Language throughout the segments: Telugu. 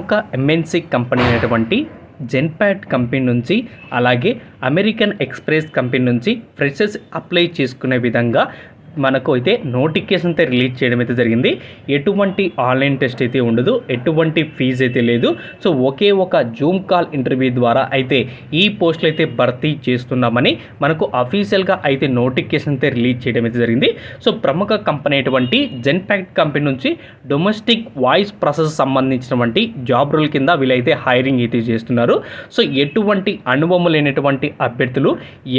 ప్రముఖ ఎంఎన్సీ కంపెనీ అయినటువంటి జెన్పాక్ట్ కంపెనీ నుంచి అలాగే అమెరికన్ ఎక్స్ప్రెస్ కంపెనీ నుంచి ఫ్రెషర్స్ అప్లై చేసుకునే విధంగా మనకు అయితే నోటిఫికేషన్ అయితే రిలీజ్ చేయడం అయితే జరిగింది. ఎటువంటి ఆన్లైన్ టెస్ట్ అయితే ఉండదు, ఎటువంటి ఫీజు అయితే లేదు. సో ఒకే ఒక జూమ్ కాల్ ఇంటర్వ్యూ ద్వారా అయితే ఈ పోస్టులు అయితే భర్తీ చేస్తున్నామని మనకు అఫీషియల్గా అయితే నోటిఫికేషన్ అయితే రిలీజ్ చేయడం అయితే జరిగింది. సో ప్రముఖ కంపెనీ అయినటువంటి జెన్పాక్ట్ కంపెనీ నుంచి డొమెస్టిక్ వాయిస్ ప్రాసెస్ సంబంధించినటువంటి జాబ్ రోల్ కింద వీళ్ళైతే హైరింగ్ అయితే చేస్తున్నారు. సో ఎటువంటి అనుభవం లేనటువంటి అభ్యర్థులు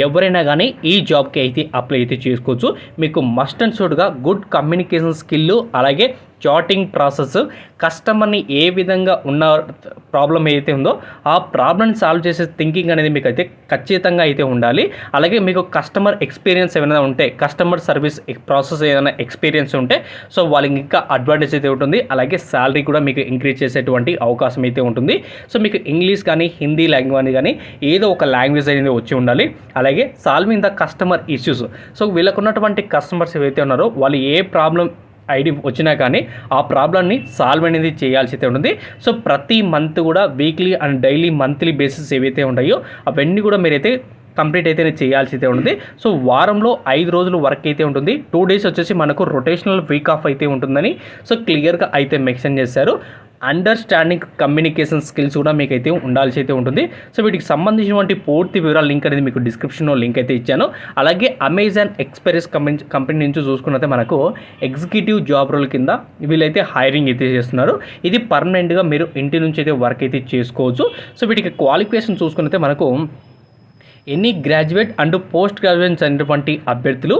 ఎవరైనా కానీ ఈ జాబ్కి అయితే అప్లై అయితే చేసుకోవచ్చు. మీకు మస్ట్ అండ్ షుడ్గా గుడ్ కమ్యూనికేషన్ స్కిల్ అలాగే చాటింగ్ ప్రాసెస్, కస్టమర్ని ఏ విధంగా ఉన్న ప్రాబ్లం ఏదైతే ఉందో ఆ ప్రాబ్లమ్ని సాల్వ్ చేసే థింకింగ్ అనేది మీకు అయితే ఖచ్చితంగా అయితే ఉండాలి. అలాగే మీకు కస్టమర్ ఎక్స్పీరియన్స్ ఏమైనా ఉంటే, కస్టమర్ సర్వీస్ ప్రాసెస్ ఏదైనా ఎక్స్పీరియన్స్ ఉంటే సో వాళ్ళకి ఇంకా అడ్వాంటేజ్ అయితే ఉంటుంది. అలాగే శాలరీ కూడా మీకు ఇంక్రీజ్ చేసేటువంటి అవకాశం అయితే ఉంటుంది. సో మీకు ఇంగ్లీష్ కానీ హిందీ లాంగ్వేజ్ కానీ ఏదో ఒక లాంగ్వేజ్ అనేది వచ్చి ఉండాలి. అలాగే solving the customer issues, so వీళ్ళకు ఉన్నటువంటి కస్టమర్స్ ఏవైతే ఉన్నారో వాళ్ళు ఏ ప్రాబ్లం ఐడి వచ్చినా కానీ ఆ ప్రాబ్లమ్ని సాల్వ్ అనేది చేయాల్సి అయితే ఉంటుంది. సో ప్రతి మంత్ కూడా weekly and daily monthly basis ఏవైతే ఉంటాయో అవన్నీ కూడా మీరైతే కంప్లీట్ అయితే చేయాల్సి అయితే ఉంటుంది. సో వారంలో 5 రోజులు వర్క్ అయితే ఉంటుంది. 2 డేస్ వచ్చేసి మనకు రొటేషనల్ వీక్ ఆఫ్ అయితే ఉంటుందని సో క్లియర్గా అయితే మెన్షన్ చేశారు. అండర్స్టాండింగ్ కమ్యూనికేషన్ స్కిల్స్ కూడా మీకు అయితే ఉండాల్సి అయితే ఉంటుంది. సో వీటికి సంబంధించినటువంటి పూర్తి వివరాల లింక్ అనేది మీకు డిస్క్రిప్షన్లో లింక్ అయితే ఇచ్చాను. అలాగే అమెజాన్ ఎక్స్ప్రెస్ కంపెనీ నుంచి చూసుకున్నైతే మనకు ఎగ్జిక్యూటివ్ జాబ్ రోల్ కింద వీళ్ళైతే హైరింగ్ అయితే చేస్తున్నారు. ఇది పర్మనెంట్గా మీరు ఇంటి నుంచి అయితే వర్క్ అయితే చేసుకోవచ్చు. సో వీటికి క్వాలిఫికేషన్ చూసుకున్నైతే మనకు any graduate and post graduates అనేటువంటి అభ్యర్థులు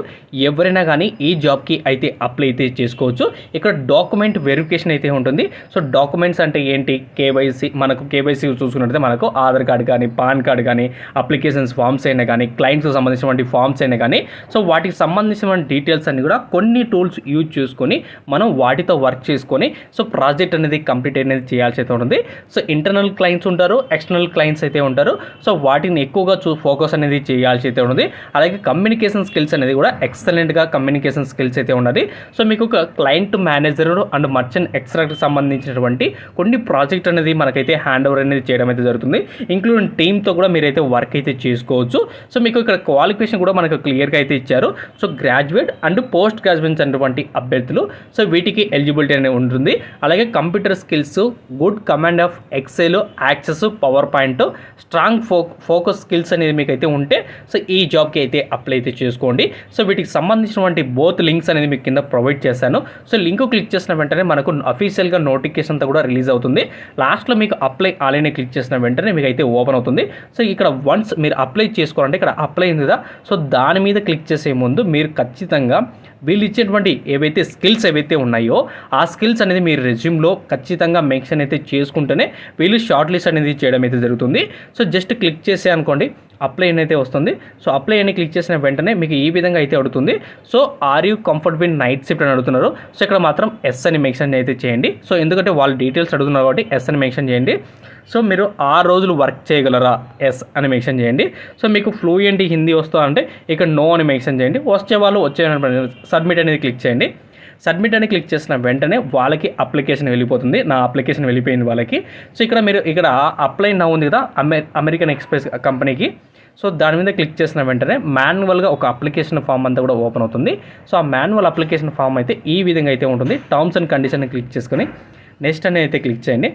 ఎవరైనా కానీ ఈ జాబ్కి అయితే అప్లై అయితే చేసుకోవచ్చు. ఇక్కడ డాక్యుమెంట్ వెరిఫికేషన్ అయితే ఉంటుంది. సో డాక్యుమెంట్స్ అంటే ఏంటి, కేవైసీ, మనకు కేవైసీ చూసుకున్నట్లయితే మనకు ఆధార్ కార్డు కానీ పాన్ కార్డు కానీ అప్లికేషన్స్ ఫామ్స్ అయినా కానీ క్లయింట్స్కి సంబంధించినటువంటి ఫామ్స్ అయినా కానీ సో వాటికి సంబంధించిన డీటెయిల్స్ అన్ని కూడా కొన్ని టూల్స్ యూజ్ చేసుకొని మనం వాటితో వర్క్ చేసుకొని సో ప్రాజెక్ట్ అనేది కంప్లీట్ అనేది చేయాల్సి అయితే ఉంటుంది. సో ఇంటర్నల్ క్లయింట్స్ ఉంటారు, ఎక్స్టర్నల్ క్లయింట్స్ అయితే ఉంటారు. సో వాటిని ఎక్కువగా ఫోకస్ అనేది చేయాల్సి అయితే ఉంటుంది. అలాగే కమ్యూనికేషన్ స్కిల్స్ అనేది కూడా ఎక్సలెంట్గా కమ్యూనికేషన్ స్కిల్స్ అయితే ఉన్నది. సో మీకు ఒక క్లయింట్ మేనేజర్ అండ్ మర్చెంట్ ఎక్స్ట్రాక్ట్కి సంబంధించినటువంటి కొన్ని ప్రాజెక్ట్ అనేది మనకైతే హ్యాండ్ ఓవర్ అనేది చేయడం అయితే జరుగుతుంది. ఇంక్లూడింగ్ టీమ్తో కూడా మీరైతే వర్క్ అయితే చేసుకోవచ్చు. సో మీకు ఇక్కడ క్వాలిఫికేషన్ కూడా మనకు క్లియర్గా అయితే ఇచ్చారు. So graduate and post graduates అనేటువంటి అభ్యర్థులు సో వీటికి ఎలిజిబిలిటీ అనేది ఉంటుంది. అలాగే computer skills, good command of Excel, Access, PowerPoint, strong focus skills అనేది మీకు అయితే ఉంటే సో ఈ జాబ్కి అయితే అప్లై అయితే చేసుకోండి. సో వీటికి సంబంధించినటువంటి బోత్ లింక్స్ అనేది మీకు కింద ప్రొవైడ్ చేశాను. సో లింక్ క్లిక్ చేసిన వెంటనే మనకు అఫీషియల్గా నోటిఫికేషన్ అంతా కూడా రిలీజ్ అవుతుంది. లాస్ట్లో మీకు అప్లై ఆన్లైన్ క్లిక్ చేసిన వెంటనే మీకు అయితే ఓపెన్ అవుతుంది. సో ఇక్కడ వన్స్ మీరు అప్లై చేసుకోవాలంటే ఇక్కడ అప్లై ఉంది కదా, సో దాని మీద క్లిక్ చేసే ముందు మీరు ఖచ్చితంగా వీళ్ళు ఇచ్చేటువంటి ఏవైతే స్కిల్స్ ఏవైతే ఉన్నాయో ఆ స్కిల్స్ అనేది మీరు రెజ్యూమ్లో ఖచ్చితంగా మెన్షన్ అయితే చేసుకుంటేనే వీళ్ళు షార్ట్ లిస్ట్ అనేది చేయడం అయితే జరుగుతుంది. సో జస్ట్ క్లిక్ చేసే అనుకోండి అప్లై అయితే వస్తుంది. సో అప్లై అని క్లిక్ చేసిన వెంటనే మీకు ఈ విధంగా అయితే అడుగుతుంది. So are you comfort with night shift అని అడుగుతున్నారు. సో ఇక్కడ మాత్రం ఎస్ అని మెన్షన్ అయితే చేయండి. సో ఎందుకంటే వాళ్ళు డీటెయిల్స్ అడుగుతున్నారు కాబట్టి ఎస్ అని మెన్షన్ చేయండి. సో మీరు 6 రోజులు వర్క్ చేయగలరా, ఎస్ అని మెన్షన్ చేయండి. సో మీకు ఫ్లూయెంట్ హిందీ వస్తుందా అంటే ఇక్కడ నో అని మెన్షన్ చేయండి. వచ్చే వాళ్ళు వచ్చే సబ్మిట్ అనేది క్లిక్ చేయండి. సబ్మిట్ అని క్లిక్ చేసిన వెంటనే వాళ్ళకి అప్లికేషన్ వెళ్ళిపోతుంది. నా అప్లికేషన్ వెళ్ళిపోయింది వాళ్ళకి. సో ఇక్కడ అప్లై నౌ ఉంది కదా అమెరికన్ ఎక్స్ప్రెస్ కంపెనీకి. సో దాని మీద క్లిక్ చేసిన వెంటనే మాన్యువల్గా ఒక అప్లికేషన్ ఫామ్ అంతా కూడా ఓపెన్ అవుతుంది. సో ఆ మాన్యువల్ అప్లికేషన్ ఫామ్ అయితే ఈ విధంగా అయితే ఉంటుంది. టర్మ్స్ అండ్ కండిషన్ క్లిక్ చేసుకొని నెక్స్ట్ అని అయితే క్లిక్ చేయండి.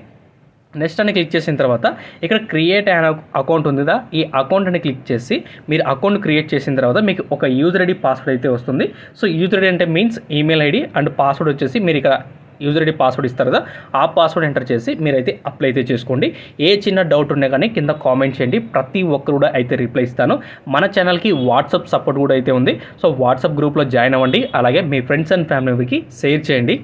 నెక్స్ట్ అని క్లిక్ చేసిన తర్వాత ఇక్కడ క్రియేట్ అనే అకౌంట్ ఉందిదా, ఈ అకౌంట్ అని క్లిక్ చేసి మీరు అకౌంట్ క్రియేట్ చేసిన తర్వాత మీకు ఒక యూజర్ ఐడి పాస్వర్డ్ అయితే వస్తుంది. సో యూజర్ ఐడి అంటే means email ID and password వచ్చేసి మీరు ఇక్కడ యూజర్ ఐడి పాస్వర్డ్ ఇస్తారు కదా, ఆ పాస్వర్డ్ ఎంటర్ చేసి మీరైతే అప్లై అయితే చేసుకోండి. ఏ చిన్న డౌట్ ఉన్నా కానీ కింద కామెంట్ చేయండి, ప్రతి ఒక్కరు కూడా అయితే రిప్లై ఇస్తాను. మన ఛానల్కి వాట్సాప్ సపోర్ట్ కూడా అయితే ఉంది. సో వాట్సాప్ గ్రూప్లో జాయిన్ అవ్వండి. అలాగే మీ ఫ్రెండ్స్ అండ్ ఫ్యామిలీకి షేర్ చేయండి.